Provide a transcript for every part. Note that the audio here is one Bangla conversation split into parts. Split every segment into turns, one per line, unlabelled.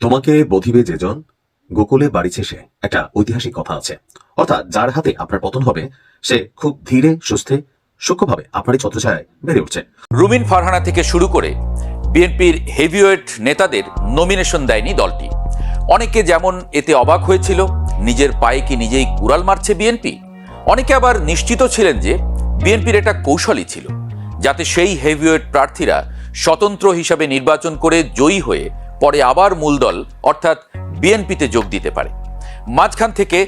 তোমাকে বধিবে যেজন গোকুলে বাড়িছে সে, একটা ঐতিহাসিক কথা আছে। অর্থাৎ যার হাতে আপনার পতন হবে সে খুব ধীরে সুস্থে সূক্ষ্মভাবে আপনারই ছত্রছায়ায় বেড়ে উঠছে।
রুমিন ফারহানা থেকে শুরু করে বিএনপির হেভিওয়েট নেতাদের নমিনেশন দেয়নি দলটি। অনেকে যেমন এতে অবাক হয়েছিল, নিজের পায়ে কি নিজেই কুড়াল মারছে বিএনপি। অনেকে আবার নিশ্চিত ছিলেন যে বিএনপির এটা কৌশলই ছিল, যাতে সেই হেভিওয়েট প্রার্থীরা স্বতন্ত্র হিসাবে নির্বাচন করে জয়ী হয়ে পরে আবার মূল দল অর্থাৎ বিএনপিতে যোগ দিতে পারে। মাঝখান থেকে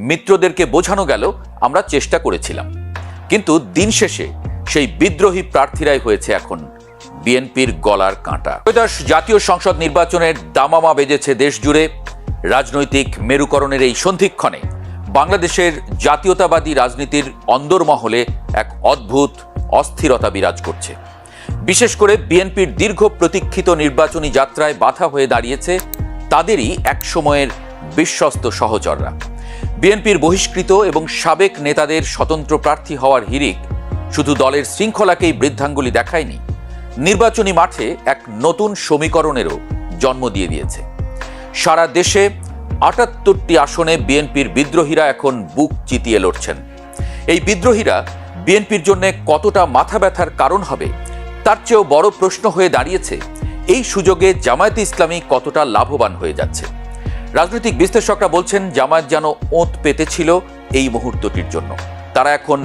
মিত্রদেরকে বোঝানো গেল আমরা চেষ্টা করেছিলাম, কিন্তু দিন শেষে সেই বিদ্রোহী প্রার্থীরাই হয়েছে এখন বিএনপির গলার কাঁটা। ত্রয়োদশ জাতীয় সংসদ নির্বাচনের দামামা বেজেছে দেশ জুড়ে। রাজনৈতিক মেরুকরণের এই সন্ধিক্ষণে বাংলাদেশের জাতীয়তাবাদী রাজনীতির অন্দরমহলে এক অদ্ভুত অস্থিরতা বিরাজ করছে। বিশেষ করে বিএনপির দীর্ঘ প্রতীক্ষিত নির্বাচনী যাত্রায় বাধা হয়ে দাঁড়িয়েছে তাদেরই এক সময়ের বিশ্বস্ত সহচররা। বিএনপির বহিষ্কৃত এবং সাবেক নেতাদের স্বতন্ত্র প্রার্থী হওয়ার হিড়িক শুধু দলের শৃঙ্খলাকেই বৃদ্ধাঙ্গুলি দেখায়নি, নির্বাচনী মাঠে এক নতুন সমীকরণেরও জন্ম দিয়ে দিয়েছে। সারা দেশে ৭৮টি আসনে বিএনপির বিদ্রোহীরা এখন বুক চিতিয়ে লড়ছেন। এই বিদ্রোহীরা বিএনপির জন্য কতটা মাথা ব্যথার কারণ হবে তার চেয়েও বড় প্রশ্ন হয়ে দাঁড়িয়েছে এই সুযোগে জামায়াতে ইসলামী কতটা লাভবান হয়ে যাচ্ছে। রাজনৈতিক বিশ্লেষকরা বলছেন জামায়াত যেন ওঁত পেতেছিল এই মুহূর্তটির জন্য। তারা এখন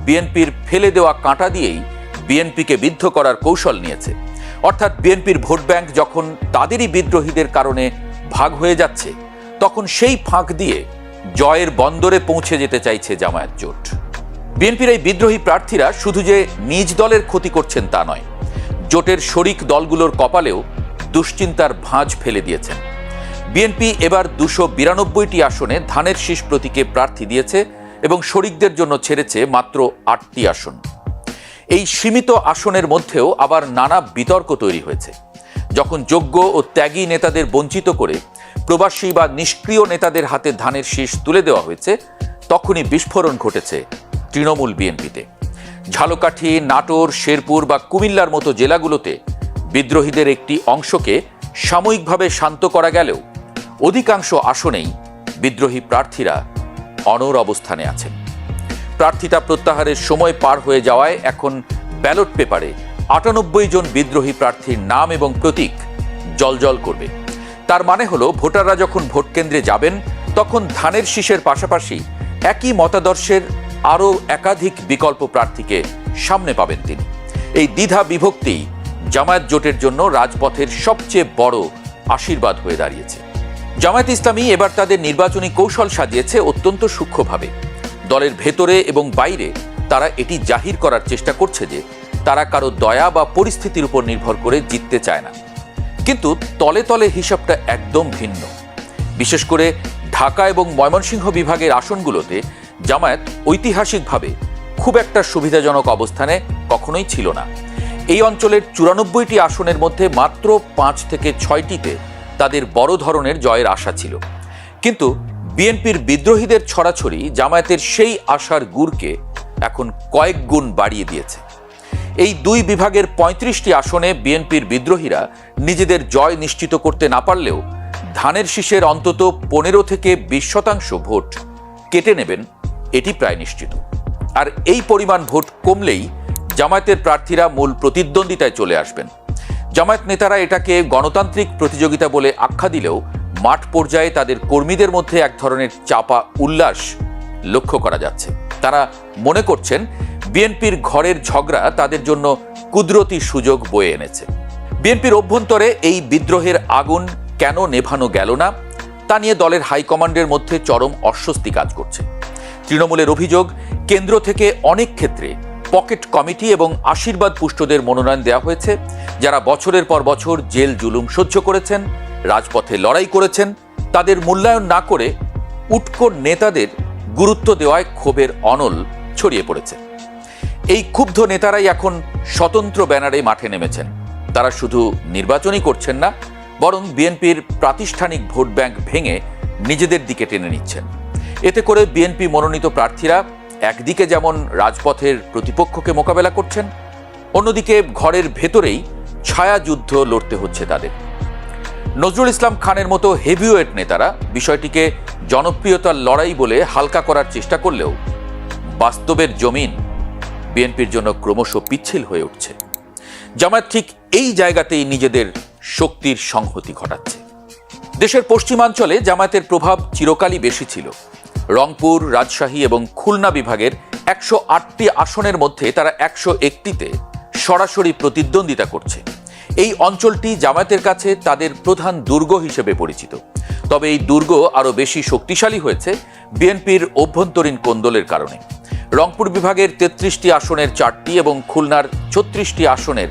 বিএনপির ফেলে দেওয়া কাঁটা দিয়েই বিএনপিকে বিদ্ধ করার কৌশল নিয়েছে। অর্থাৎ বিএনপির ভোট ব্যাংক যখন তাদেরই বিদ্রোহীদের কারণে ভাগ হয়ে যাচ্ছে, তখন সেই ফাঁক দিয়ে জয়ের বন্দরে পৌঁছে যেতে চাইছে জামায়াত জোট। বিএনপির এই বিদ্রোহী প্রার্থীরা শুধু যে নিজ দলের ক্ষতি করছেন তা নয়, জোটের শরিক দলগুলোর কপালেও দুশ্চিন্তার ভাঁজ ফেলে দিয়েছেন। বিএনপি এবার ২৯২টি আসনে ধানের শীষ প্রতীকে প্রার্থী দিয়েছে এবং শরিকদের জন্য ছেড়েছে মাত্র ৮টি আসন। এই সীমিত আসনের মধ্যেও আবার নানা বিতর্ক তৈরি হয়েছে। যখন যোগ্য ও ত্যাগী নেতাদের বঞ্চিত করে প্রবাসী বা নিষ্ক্রিয় নেতাদের হাতে ধানের শীষ তুলে দেওয়া হয়েছে, তখনই বিস্ফোরণ ঘটেছে তৃণমূল বিএনপিতে। ঝালকাঠি, নাটোর, শেরপুর বা কুমিল্লার মতো জেলাগুলোতে বিদ্রোহীদের একটি অংশকে সাময়িকভাবে শান্ত করা গেলেও অধিকাংশ আসনেই বিদ্রোহী প্রার্থীরা অনড় অবস্থানে আছেন। প্রার্থিতা প্রত্যাহারের সময় পার হয়ে যাওয়ায় এখন ব্যালট পেপারে ৯৮ জন বিদ্রোহী প্রার্থীর নাম এবং প্রতীক জ্বলজ্বল করবে। তার মানে হলো ভোটাররা যখন ভোট কেন্দ্রে যাবেন তখন ধানের শীষের পাশাপাশি একই মতাদর্শের আরও একাধিক বিকল্প প্রার্থীকে সামনে পাবেন তিনি। এই দ্বিধা বিভক্তি জামায়াত জোটের জন্য রাজপথের সবচেয়ে বড় আশীর্বাদ হয়ে দাঁড়িয়েছে। জামায়াত ইসলামী এবার তাদের নির্বাচনী কৌশল সাজিয়েছে অত্যন্ত সূক্ষ্মভাবে। দলের ভেতরে এবং বাইরে তারা এটি জাহির করার চেষ্টা করছে যে তারা কারো দয়া বা পরিস্থিতির উপর নির্ভর করে জিততে চায় না, কিন্তু তলে তলে হিসাবটা একদম ভিন্ন। বিশেষ করে ঢাকা এবং ময়মনসিংহ বিভাগের আসনগুলোতে জামায়াত ঐতিহাসিকভাবে খুব একটা সুবিধাজনক অবস্থানে কখনোই ছিল না। এই অঞ্চলের ৯৪টি আসনের মধ্যে মাত্র ৫ থেকে ৬টিতে তাদের বড় ধরনের জয়ের আশা ছিল, কিন্তু বিএনপির বিদ্রোহীদের ছড়াছড়ি জামায়াতের সেই আশার গুড়কে এখন কয়েক গুণ বাড়িয়ে দিয়েছে। এই দুই বিভাগের ৩৫টি আসনে বিএনপির বিদ্রোহীরা নিজেদের জয় নিশ্চিত করতে না পারলেও ধানের শীষের অন্তত ১৫ থেকে ২০% ভোট কেটে নেবেন এটি প্রায় নিশ্চিত। আর এই পরিমাণ ভোট কমলেই জামায়াতের প্রার্থীরা মূল প্রতিদ্বন্দ্বিতায় চলে আসবেন। জামায়াত নেতারা এটাকে গণতান্ত্রিক প্রতিযোগিতা বলে আখ্যা দিলেও মাঠ পর্যায়ে তাদের কর্মীদের মধ্যে এক ধরনের চাপা উল্লাস লক্ষ্য করা যাচ্ছে। তারা মনে করছেন বিএনপির ঘরের ঝগড়া তাদের জন্য কুদরতি সুযোগ বয়ে এনেছে। বিএনপির অভ্যন্তরে এই বিদ্রোহের আগুন কেন নেভানো গেল না তা নিয়ে দলের হাইকমান্ডের মধ্যে চরম অস্বস্তি কাজ করছে। তৃণমূলের অভিযোগ, কেন্দ্র থেকে অনেক ক্ষেত্রে পকেট কমিটি এবং আশীর্বাদ পুষ্টদের মনোনয়ন দেওয়া হয়েছে, যারা বছরের পর বছর জেল জুলুম সহ্য করেছেন, রাজপথে লড়াই করেছেন। তাদের মূল্যায়ন না করে উটকো নেতাদের গুরুত্ব দেওয়ায় ক্ষোভের অনল ছড়িয়ে পড়েছে। এই ক্ষুব্ধ নেতারাই এখন স্বতন্ত্র ব্যানারে মাঠে নেমেছেন। তারা শুধু নির্বাচনই করছেন না, বরং বিএনপির প্রাতিষ্ঠানিক ভোট ব্যাংক ভেঙে নিজেদের দিকে টেনে নিচ্ছেন। এতে করে বিএনপি মনোনীত প্রার্থীরা একদিকে যেমন রাজপথের প্রতিপক্ষকে মোকাবেলা করছেন, অন্যদিকে ঘরের ভেতরেই ছায়া যুদ্ধ লড়তে হচ্ছে তাদের। নজরুল ইসলাম খানের মতো হেভিওয়েট নেতারা বিষয়টিকে জনপ্রিয়তার লড়াই বলে হালকা করার চেষ্টা করলেও বাস্তবের জমিন বিএনপির জন্য ক্রমশ পিচ্ছিল হয়ে উঠছে। জামায়াত ঠিক এই জায়গাতেই নিজেদের শক্তির সংহতি ঘটাচ্ছে। দেশের পশ্চিমাঞ্চলে জামায়াতের প্রভাব চিরকালই বেশি ছিল। রংপুর, রাজশাহী এবং খুলনা বিভাগের 108টি আসনের মধ্যে তারা 101টিতে সরাসরি প্রতিদ্বন্দ্বিতা করছে। এই অঞ্চলটি জামায়াতের কাছে তাদের প্রধান দুর্গ হিসেবে পরিচিত। তবে এই দুর্গ আরও বেশি শক্তিশালী হয়েছে বিএনপির অভ্যন্তরীণ কোন্দলের কারণে। রংপুর বিভাগের 33টি আসনের 4টি এবং খুলনার 36টি আসনের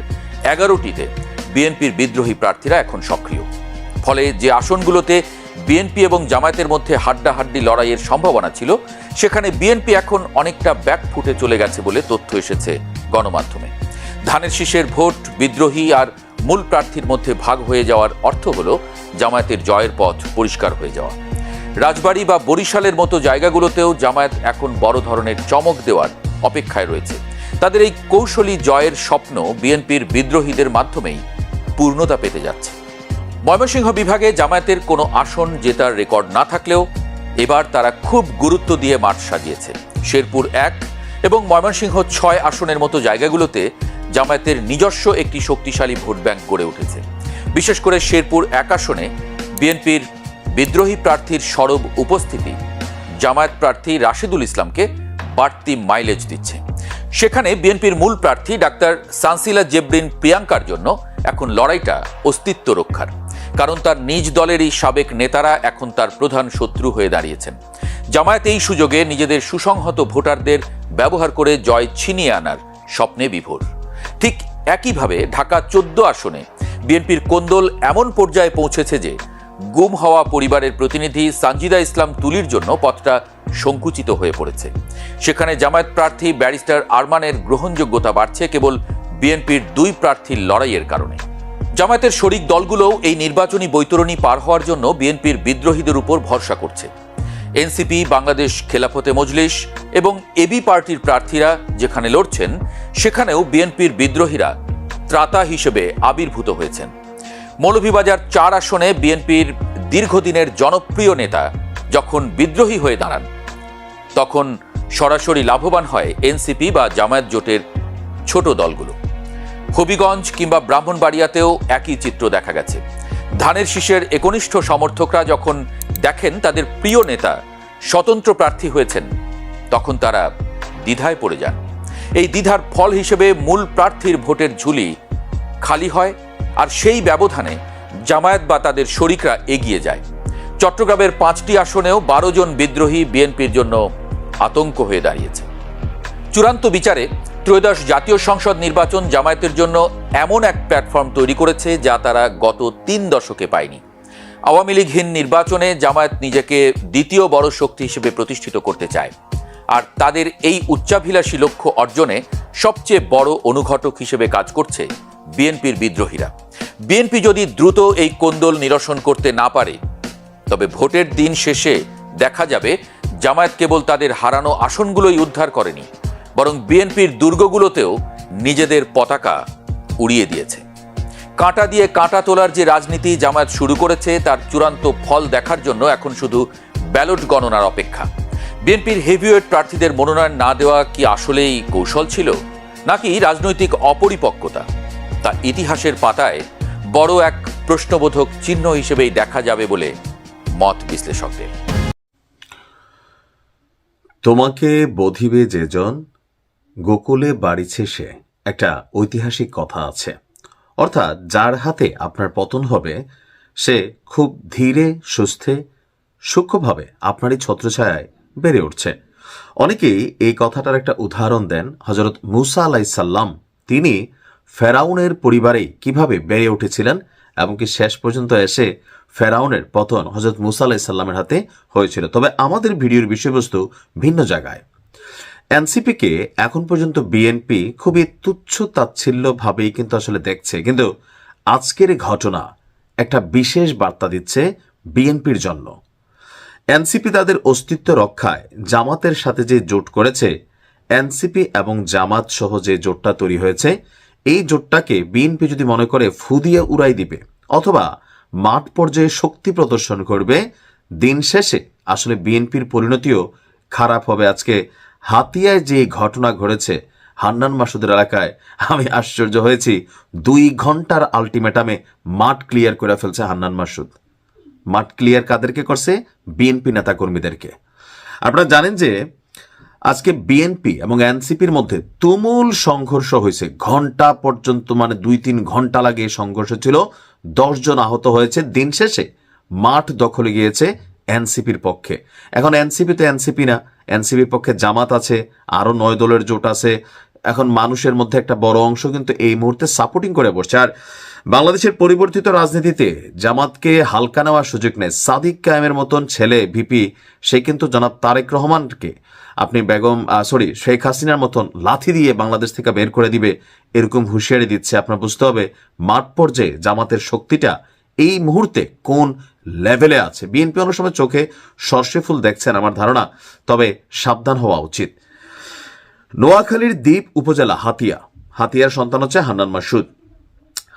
11টিতে বিএনপির বিদ্রোহী প্রার্থীরা এখন সক্রিয়। ফলে যে আসনগুলোতে বিএনপি এবং জামায়াতের মধ্যে হাড্ডাহাড্ডি লড়াইয়ের সম্ভাবনা ছিল, সেখানে বিএনপি এখন অনেকটা ব্যাকফুটে চলে গেছে বলে তথ্য এসেছে গণমাধ্যমে। ধানের শীষের ভোট বিদ্রোহী আর মূল প্রার্থীর মধ্যে ভাগ হয়ে যাওয়ার অর্থ হল জামায়াতের জয়ের পথ পরিষ্কার হয়ে যাওয়া। রাজবাড়ী বা বরিশালের মতো জায়গাগুলোতেও জামায়াত এখন বড় ধরনের চমক দেওয়ার অপেক্ষায় রয়েছে। তাদের এই কৌশলী জয়ের স্বপ্ন বিএনপির বিদ্রোহীদের মাধ্যমেই পূর্ণতা পেতে যাচ্ছে। ময়মনসিংহ বিভাগে জামায়াতের কোনো আসন জেতার রেকর্ড না থাকলেও এবার তারা খুব গুরুত্ব দিয়ে মাঠ সাজিয়েছে। শেরপুর 1 এবং ময়মনসিংহ 6 আসনের মতো জায়গাগুলোতে জামায়াতের নিজস্ব একটি শক্তিশালী ভোট ব্যাংক গড়ে উঠেছে। বিশেষ করে শেরপুর 1 আসনে বিএনপির বিদ্রোহী প্রার্থীর সরব উপস্থিতি জামায়াত প্রার্থী রাশিদুল ইসলামকে বাড়তি মাইলেজ দিচ্ছে। সেখানে বিএনপির মূল প্রার্থী ডাক্তার সানসিলা জেবরিন প্রিয়াঙ্কার জন্য এখন লড়াইটা অস্তিত্ব রক্ষার, কারণ তার নিজ দলেরই সাবেক নেতারা এখন তার প্রধান শত্রু হয়ে দাঁড়িয়েছেন। জামায়াত এই সুযোগে নিজেদের সুসংহত ভোটারদের ব্যবহার করে জয় ছিনিয়ে আনার স্বপ্নে বিভোর। ঠিক একইভাবে ঢাকা 14 আসনে বিএনপির কোন্দল এমন পর্যায়ে পৌঁছেছে যে গুম হওয়া পরিবারের প্রতিনিধি সানজিদা ইসলাম তুলির জন্য পথটা সংকুচিত হয়ে পড়েছে। সেখানে জামায়াত প্রার্থী ব্যারিস্টার আরমানের গ্রহণযোগ্যতা বাড়ছে কেবল বিএনপির 2 প্রার্থীর লড়াইয়ের কারণে। জামায়াতের শরিক দলগুলোও এই নির্বাচনী বৈতরণী পার হওয়ার জন্য বিএনপির বিদ্রোহীদের উপর ভরসা করছে। এনসিপি, বাংলাদেশ খেলাফতে মজলিস এবং এবি পার্টির প্রার্থীরা যেখানে লড়ছেন, সেখানেও বিএনপির বিদ্রোহীরা ত্রাতা হিসেবে আবির্ভূত হয়েছেন। মৌলভীবাজার 4 আসনে বিএনপির দীর্ঘদিনের জনপ্রিয় নেতা যখন বিদ্রোহী হয়ে দাঁড়ান, তখন সরাসরি লাভবান হয় এনসিপি বা জামায়াত জোটের ছোট দলগুলো। হবিগঞ্জ কিংবা ব্রাহ্মণবাড়িয়াতেও একই চিত্র দেখা গেছে। ধানের শীষের একনিষ্ঠ সমর্থকরা যখন দেখেন তাদের প্রিয় নেতা স্বতন্ত্র প্রার্থী হয়েছেন, তখন তারা দ্বিধায় পড়ে যান। এই দ্বিধার ফল হিসেবে মূল প্রার্থীর ভোটের ঝুলি খালি হয়, আর সেই ব্যবধানে জামায়াত বা তাদের শরিকরা এগিয়ে যায়। চট্টগ্রামের 5টি আসনেও 12 জন বিদ্রোহী বিএনপির জন্য আতঙ্ক হয়ে দাঁড়িয়েছে। চূড়ান্ত বিচারে ত্রয়োদশ জাতীয় সংসদ নির্বাচন জামায়াতের জন্য এমন এক প্ল্যাটফর্ম তৈরি করেছে যা তারা গত 3 দশকে পায়নি। আওয়ামী লীগহীন নির্বাচনে জামায়াত নিজেকে দ্বিতীয় বড় শক্তি হিসেবে প্রতিষ্ঠিত করতে চায়, আর তাদের এই উচ্চাভিলাষী লক্ষ্য অর্জনে সবচেয়ে বড় অনুঘটক হিসেবে কাজ করছে বিএনপির বিদ্রোহীরা। বিএনপি যদি দ্রুত এই কোন্দল নিরসন করতে না পারে, তবে ভোটের দিন শেষে দেখা যাবে জামায়াত কেবল তাদের হারানো আসনগুলোই উদ্ধার করেনি, বরং বিএনপির দুর্গগুলোতেও নিজেদের পতাকা উড়িয়ে দিয়েছে। কাঁটা দিয়ে কাঁটা তোলার যে রাজনীতি জামায়াত শুরু করেছে, তার চূড়ান্ত ফল দেখার জন্য এখন শুধু ব্যালট গণনার অপেক্ষা। বিএনপির হেভিওয়েট প্রার্থীদের মনোনয়ন না দেওয়া কি আসলেই কৌশল ছিল, নাকি রাজনৈতিক অপরিপক্কতা? তা ইতিহাসের পাতায় বড় এক প্রশ্নবোধক চিহ্ন হিসেবেই দেখা যাবে বলে মত বিশ্লেষকদের।
তোমাকে বধিবে যেজন গোকুলে বাড়িছে সে, একটা ঐতিহাসিক কথা আছে। অর্থাৎ যার হাতে আপনার পতন হবে, সে খুব ধীরে সুস্থে সূক্ষ্মভাবে আপনারই ছত্রছায়ায় বেড়ে উঠছে। অনেকেই এই কথাটার একটা উদাহরণ দেন হযরত মুসা আলাইসাল্লাম। তিনি ফেরাউনের পরিবারেই কিভাবে বেড়ে উঠেছিলেন, এমনকি শেষ পর্যন্ত এসে ফেরাউনের পতন হযরত মুসা আলাইসাল্লামের হাতে হয়েছিল। তবে আমাদের ভিডিওর বিষয়বস্তু ভিন্ন জায়গায়। এনসিপিকে এখন পর্যন্ত বিএনপি খুবই তুচ্ছ তাচ্ছিল্য ভাবেই কিন্তু আসলে দেখছে, কিন্তু আজকের ঘটনা একটা বিশেষ বার্তা দিচ্ছে বিএনপির জন্য। এনসিপি তাদের অস্তিত্ব রক্ষায় জামাতের সাথে যে জোট করেছে, এনসিপি এবং জামাত সহ যে জোটটা তৈরি হয়েছে, এই জোটটাকে বিএনপি যদি মনে করে ফু দিয়ে উড়াই দিবে অথবা মাঠ পর্যায়ে শক্তি প্রদর্শন করবে, দিন শেষে আসলে বিএনপির পরিণতিও খারাপ হবে। আজকে হাতিয়ায় যে ঘটনা ঘটেছে হান্নান মাসুদের এলাকায়, আমি আশ্চর্য হয়েছি। 2 ঘন্টার আলটিমেটামে মাঠ ক্লিয়ার করে ফেলছে হান্নান মাসুদ। মাঠ ক্লিয়ার কাদেরকে করছে? বিএনপি নেতাকর্মীদেরকে। আপনারা জানেন যে আজকে বিএনপি এবং এনসিপির মধ্যে তুমুল সংঘর্ষ হয়েছে, ঘন্টা পর্যন্ত, মানে 2-3 ঘন্টা লাগে সংঘর্ষ ছিল, 10 জন আহত হয়েছে। দিন শেষে মাঠ দখলে গিয়েছে এনসিপির পক্ষে। এখন এনসিপি তো এনসিপি না, এনসিপির পক্ষে জামাত আছে, আরো 9 দলের জোট আছে। এখন মানুষের মধ্যে একটা বড় অংশ কিন্তু এই মুহূর্তে সাপোর্টিং করে বসছে। আর বাংলাদেশের পরিবর্তিত রাজনীতিতে জামাতকে হালকা নেওয়ার সুযোগ নেই। সাদিক কায়েমের মতন ছেলে ভিপি, সে কিন্তু জনাব তারেক রহমানকে আপনি শেখ হাসিনার মতন লাথি দিয়ে বাংলাদেশ থেকে বের করে দিবে, এরকম হুঁশিয়ারি দিচ্ছে। আপনার বুঝতে হবে মাঠ পর্যায়ে জামাতের শক্তিটা এই মুহূর্তে কোন লেভেলে আছে। বিএনপি অনেক সময় চোখে সর্ষে ফুল দেখছেন আমার ধারণা, তবে সাবধান হওয়া উচিত। নোয়াখালীর দ্বীপ উপজেলা হাতিয়ার সন্তান হচ্ছে হান্নান মাসুদ।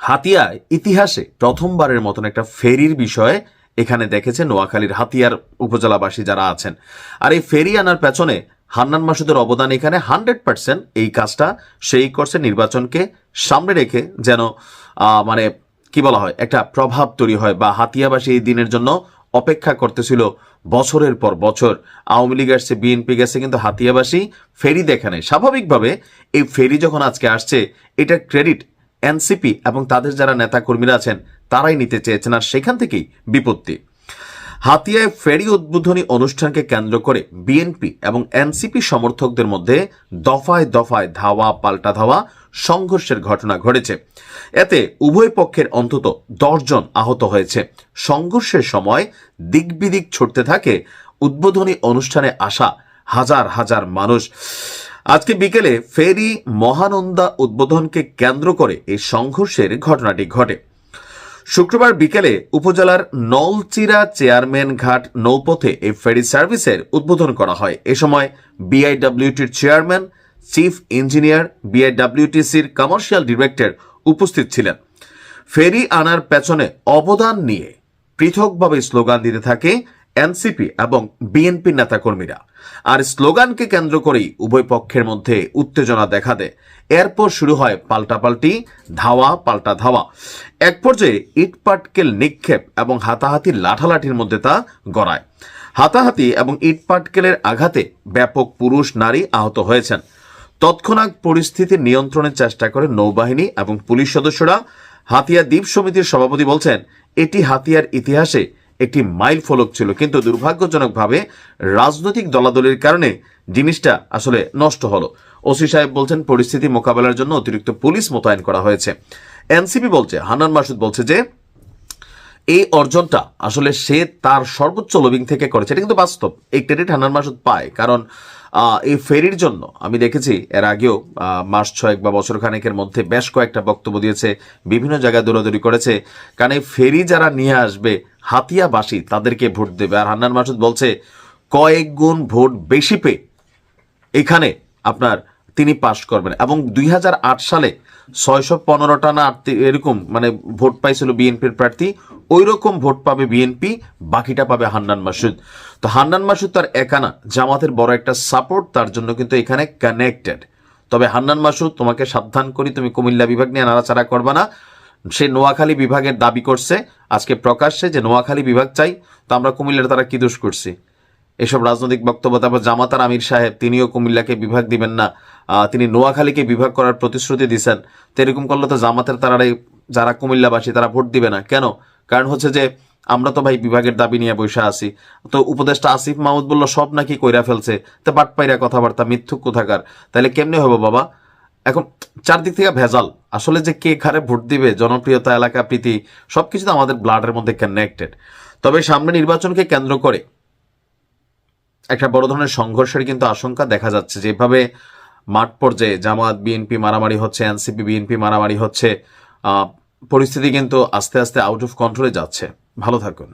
হাতিয়ায় ইতিহাসে প্রথমবারের মতন একটা ফেরির বিষয়ে এখানে দেখেছে নোয়াখালীর হাতিয়ার উপজেলাবাসী যারা আছেন। আর এই ফেরি আনার পেছনে হান্নান মাসুদের অবদান এখানে 100%। এই কাজটা সেই করছে নির্বাচনকে সামনে রেখে, যেন মানে কি বলা হয়, একটা প্রভাব তৈরি হয়, বা হাতিয়াবাসী এই দিনের জন্য অপেক্ষা করতেছিল বছরের পর বছর। আওয়ামী লীগ আসছে, বিএনপি গেছে, কিন্তু হাতিয়াবাসী ফেরি দেখে নেয়। স্বাভাবিকভাবে এই ফেরি যখন আজকে আসছে, এটার ক্রেডিট এনসিপি এবং তাদের যারা নেতা কর্মীরা আছেন তারাই নিতে চেয়েছেন, আর সেখান থেকেই বিপত্তি। হাতিয়ায় ফেরি উদ্বোধনী অনুষ্ঠানকে কেন্দ্র করে বিএনপি এবং এনসিপি সমর্থকদের মধ্যে দফায় দফায় ধাওয়া পাল্টা ধাওয়া সংঘর্ষের ঘটনা ঘটেছে। এতে উভয় পক্ষের অন্তত 10 জন আহত হয়েছে। সংঘর্ষের সময় দিকবিদিক ছুটতে থাকে উদ্বোধনী অনুষ্ঠানে আসা হাজার হাজার মানুষ। আজকে বিকেলে ফেরি মহানন্দা উদ্বোধনকে কেন্দ্র করে এই সংঘর্ষের ঘটনাটি ঘটে। শুক্রবার বিকেলে উপজেলার নলচিরা চেয়ারম্যান ঘাট নৌপথে এই ফেরি সার্ভিসের উদ্বোধন করা হয়। এ সময় বিআইডব্লিউটির চেয়ারম্যান, চিফ ইঞ্জিনিয়ার, বিআইডব্লিউটিসির কমার্শিয়াল ডিরেক্টর উপস্থিত ছিলেন। ফেরি আনার পেছনে অবদান নিয়ে পৃথকভাবে স্লোগান দিতে থাকে এনসিপি এবং বিএনপি নেতাকর্মীরা। আর স্লোগানকে কেন্দ্র করেই উভয় পক্ষের মধ্যে উত্তেজনা দেখা দেয়। এরপর শুরু হয় পাল্টাপাল্টি, ধাওয়া পাল্টা ধাওয়া। এক পর্যায়ে ইটপাটকেল নিক্ষেপ এবং হাতাহাতি লাঠালাঠির মধ্যে তা গড়ায়। হাতাহাতি এবং ইটপাটকেলের আঘাতে ব্যাপক পুরুষ নারী আহত হয়েছেন। তৎক্ষণাৎ পরিস্থিতি নিয়ন্ত্রণের চেষ্টা করে নৌবাহিনী এবং পুলিশ সদস্যরা। হাতিয়া দ্বীপ সমিতির সভাপতি বলছেন, এটি হাতিয়ার ইতিহাসে একটি মাইল ফলক ছিল, কিন্তু দুর্ভাগ্যজনকভাবে রাজনৈতিক দলাদলির কারণে জিনিসটা আসলে নষ্ট হলো। ওসি সাহেব বলছেন, পরিস্থিতি মোকাবেলার জন্য অতিরিক্ত পুলিশ মোতায়েন করা হয়েছে। এনসিপি বলছে, হান্নান মাসুদ বলছে যে এই অর্জনটা আসলে সে তার সর্বোচ্চ লবিং থেকে করেছে। এটা কিন্তু বাস্তব, এই ক্রেডিট হান্নান মাসুদ পায়। কারণ এই ফেরির জন্য আমি দেখেছি এর আগেও মাস 6 বা বছর খানেকের মধ্যে বেশ কয়েকটা বক্তব্য দিয়েছে, বিভিন্ন জায়গায় দৌড়াদৌড়ি করেছে। কারণ এই ফেরি যারা নিয়ে আসবে হাতিয়াবাসী তাদেরকে ভোট দেবে। আর হান্নান মাসুদ বলছে কয়েক গুণ ভোট বেশি পেয়ে এখানে আপনার তিনি পাশ করবেন। এবং 2008 সালে 615টা না এরকম মানে ভোট পাইছিল বিএনপির প্রার্থী, ওই রকম ভোট পাবে বিএনপি, বাকিটা পাবে হান্নান মাসুদ। তো হান্নান মাসুদ তার একা না, জামাতের বড় একটা সাপোর্ট তার জন্য কিন্তু এখানে কানেক্টেড। তবে হান্নান মাসুদ, তোমাকে সাবধান করি, তুমি কুমিল্লা বিভাগ নিয়ে নাড়াচাড়া করবা না। সে নোয়াখালী বিভাগের দাবি করছে আজকে প্রকাশ্যে যে নোয়াখালী বিভাগ চাই, তো আমরা কুমিল্লার তারা কি দোষ করছি? এসব রাজনৈতিক বক্তব্য। তারপর জামাতার আমির সাহেব, তিনিও কুমিল্লাকে বিভাগ দিবেন না, তিনি নোয়াখালীকে বিভাগ করার প্রতিশ্রুতি দিচ্ছেন। তো এরকম করলে তো জামাতের তারাই যারা কুমিল্লাবাসী তারা ভোট দিবে না কেন? কারণ হচ্ছে যে আমরা তো ভাই বিভাগের দাবি নিয়ে বসে আছি। তো উপদেষ্টা আসিফ মাহমুদ বলল সব নাকি কইরা ফেলছে, তো বাটপাইরা কথাবার্তা, মিথ্যুক কোথাকার। তাহলে কেমনে হবে বাবা? এখন চারদিক থেকে ভেজাল। আসলে যে কে কারে ভোট দিবে, জনপ্রিয়তা, এলাকা প্রীতি, সবকিছু তো আমাদের ব্লাডের মধ্যে কানেক্টেড। তবে সামনে নির্বাচনকে কেন্দ্র করে একটা বড় ধরনের সংঘর্ষের কিন্তু আশঙ্কা দেখা যাচ্ছে। যেভাবে মাঠ পর্যায়ে জামাত বিএনপি মারামারি হচ্ছে, এনসিপি বিএনপি মারামারি হচ্ছে, পরিস্থিতি কিন্তু আস্তে আস্তে আউট অফ কন্ট্রোলে যাচ্ছে। ভালো থাকুন।